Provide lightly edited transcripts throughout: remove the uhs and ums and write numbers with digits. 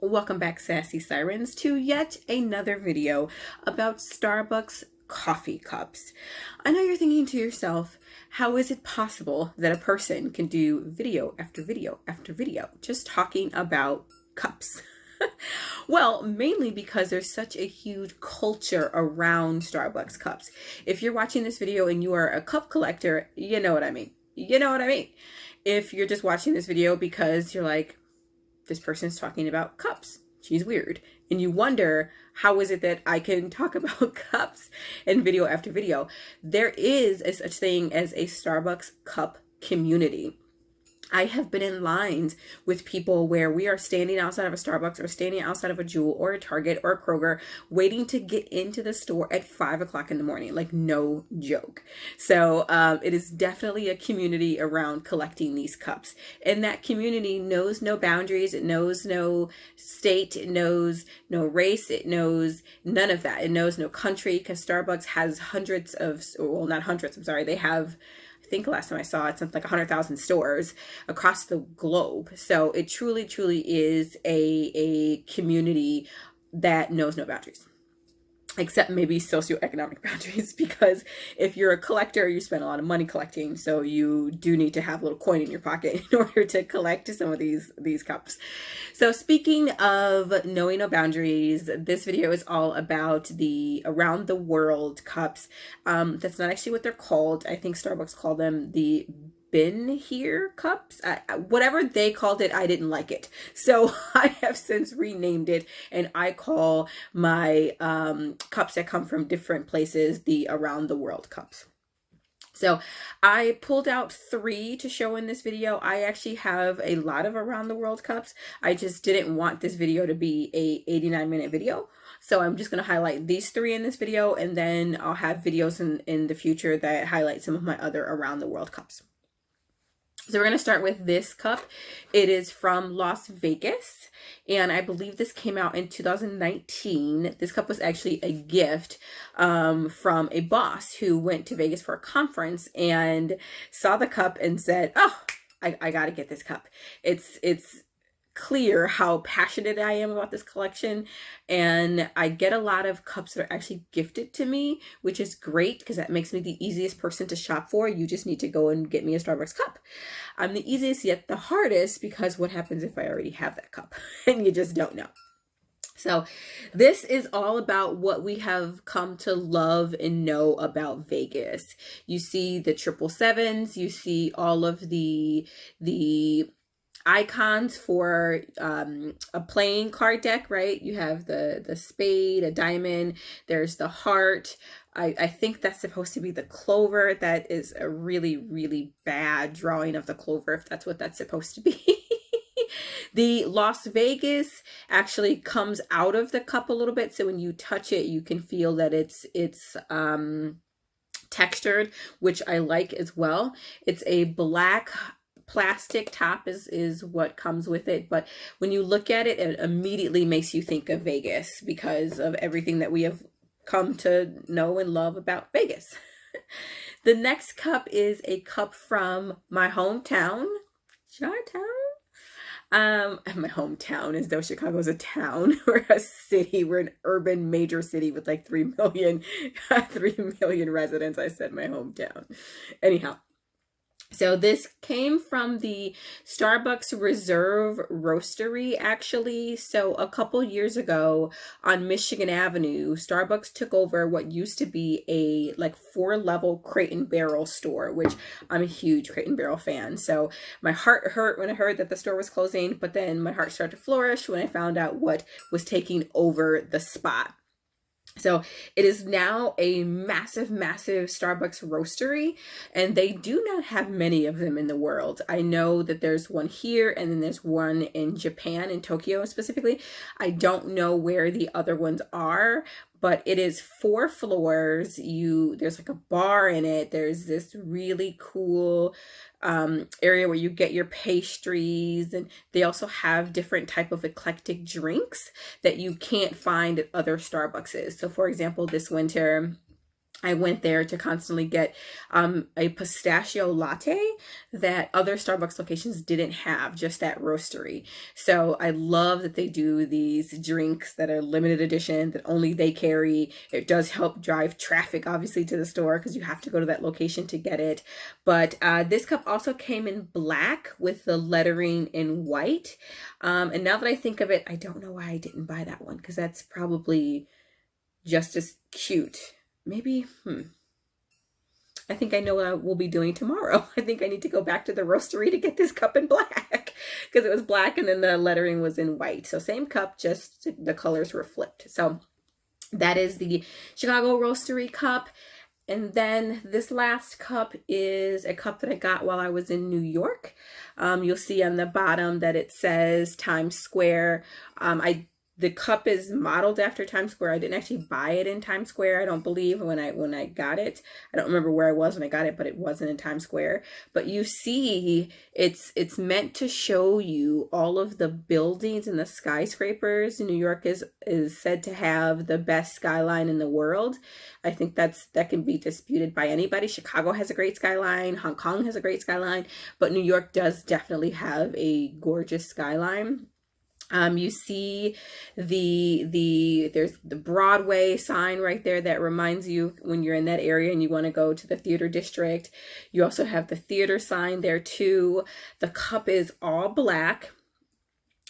Welcome back, Sassy Sirens, to yet another video about Starbucks coffee cups. I know you're thinking to yourself, how is it possible that a person can do video after video after video just talking about cups? Well, mainly because there's such a huge culture around Starbucks cups. If you're watching this video and you are a cup collector, you know what I mean. You know what I mean. If you're just watching this video because you're like, this person's talking about cups, she's weird, and you wonder, how is it that I can talk about cups in video after video? There is a such thing as a Starbucks cup community. I have been in lines with people where we are standing outside of a Starbucks or standing outside of a Jewel or a Target or a Kroger waiting to get into the store at 5 o'clock in the morning. Like, no joke. So it is definitely a community around collecting these cups. And that community knows no boundaries. It knows no state. It knows no race. It knows none of that. It knows no country, because Starbucks has hundreds of, well, not hundreds, I'm sorry. They have, I think last time I saw it, something like 100,000 stores across the globe. So it truly, truly is a community that knows no boundaries, except maybe socioeconomic boundaries, because if you're a collector, you spend a lot of money collecting. So you do need to have a little coin in your pocket in order to collect some of these cups. So speaking of knowing no boundaries, this video is all about the around the world cups. That's not actually what they're called. I think Starbucks called them the been here cups. Whatever they called it, I didn't like it. So I have since renamed it, and I call my cups that come from different places the around the world cups. So I pulled out 3 to show in this video. I actually have a lot of around the world cups. I just didn't want this video to be a 89-minute video. So I'm just going to highlight these 3 in this video, and then I'll have videos in the future that highlight some of my other around the world cups. So we're going to start with this cup. It is from Las Vegas, and I believe this came out in 2019. This cup was actually a gift from a boss who went to Vegas for a conference and saw the cup and said, oh, I got to get this cup. It's clear how passionate I am about this collection, and I get a lot of cups that are actually gifted to me, which is great because that makes me the easiest person to shop for. You just need to go and get me a Starbucks cup. I'm the easiest yet the hardest, because what happens if I already have that cup and you just don't know? So this is all about what we have come to love and know about Vegas. You see the 777s, you see all of the icons for a playing card deck, right? You have the spade, a diamond, there's the heart. I think that's supposed to be the clover. That is a really, really bad drawing of the clover, if that's what that's supposed to be. The Las Vegas actually comes out of the cup a little bit, so when you touch it, you can feel that it's textured, which I like as well. It's a black plastic top is what comes with it, but when you look at it, it immediately makes you think of Vegas because of everything that we have come to know and love about Vegas. The next cup is a cup from my hometown, Chi-Town. My hometown, as though Chicago is a town or a city. We're an urban major city with like 3 million residents. I said my hometown. Anyhow. So this came from the Starbucks Reserve Roastery, actually. So a couple years ago on Michigan Avenue, Starbucks took over what used to be a like 4-level Crate and Barrel store, which I'm a huge Crate and Barrel fan. So my heart hurt when I heard that the store was closing, but then my heart started to flourish when I found out what was taking over the spot. So it is now a massive, massive Starbucks roastery, and they do not have many of them in the world. I know that there's one here, and then there's one in Japan, in Tokyo specifically. I don't know where the other ones are, but it is 4 floors. There's like a bar in it. There's this really cool area where you get your pastries, and they also have different type of eclectic drinks that you can't find at other Starbuckses. So for example, this winter I went there to constantly get a pistachio latte that other Starbucks locations didn't have, just that roastery. So I love that they do these drinks that are limited edition that only they carry. It does help drive traffic, obviously, to the store because you have to go to that location to get it. But this cup also came in black with the lettering in white. And now that I think of it, I don't know why I didn't buy that one because that's probably just as cute. Maybe, I think I know what I will be doing tomorrow. I think I need to go back to the roastery to get this cup in black because it was black and then the lettering was in white. So same cup, just the colors were flipped. So that is the Chicago Roastery cup. And then this last cup is a cup that I got while I was in New York. You'll see on the bottom that it says Times Square. The cup is modeled after Times Square. I didn't actually buy it in Times Square, I don't believe, when I got it. I don't remember where I was when I got it, but it wasn't in Times Square. But you see, it's meant to show you all of the buildings and the skyscrapers. New York is said to have the best skyline in the world. I think that can be disputed by anybody. Chicago has a great skyline. Hong Kong has a great skyline. But New York does definitely have a gorgeous skyline. You see there's the Broadway sign right there that reminds you when you're in that area and you want to go to the theater district. You also have the theater sign there too. The cup is all black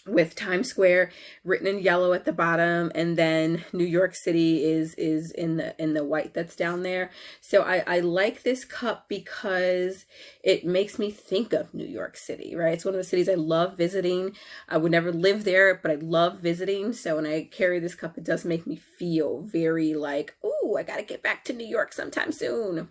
with Times Square written in yellow at the bottom, and then New York City is in the white that's down there. So I like this cup because it makes me think of New York City, right? It's one of the cities I love visiting. I would never live there, but I love visiting. So when I carry this cup, it does make me feel very like, oh, I got to get back to New York sometime soon.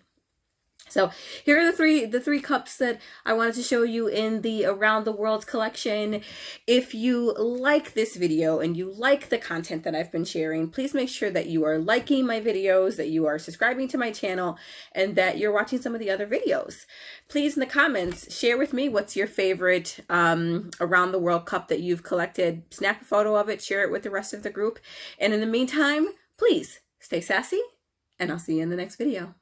So here are the three cups that I wanted to show you in the Around the World collection. If you like this video and you like the content that I've been sharing, please make sure that you are liking my videos, that you are subscribing to my channel, and that you're watching some of the other videos. Please in the comments, share with me what's your favorite Around the World cup that you've collected. Snap a photo of it, share it with the rest of the group. And in the meantime, please stay sassy, and I'll see you in the next video.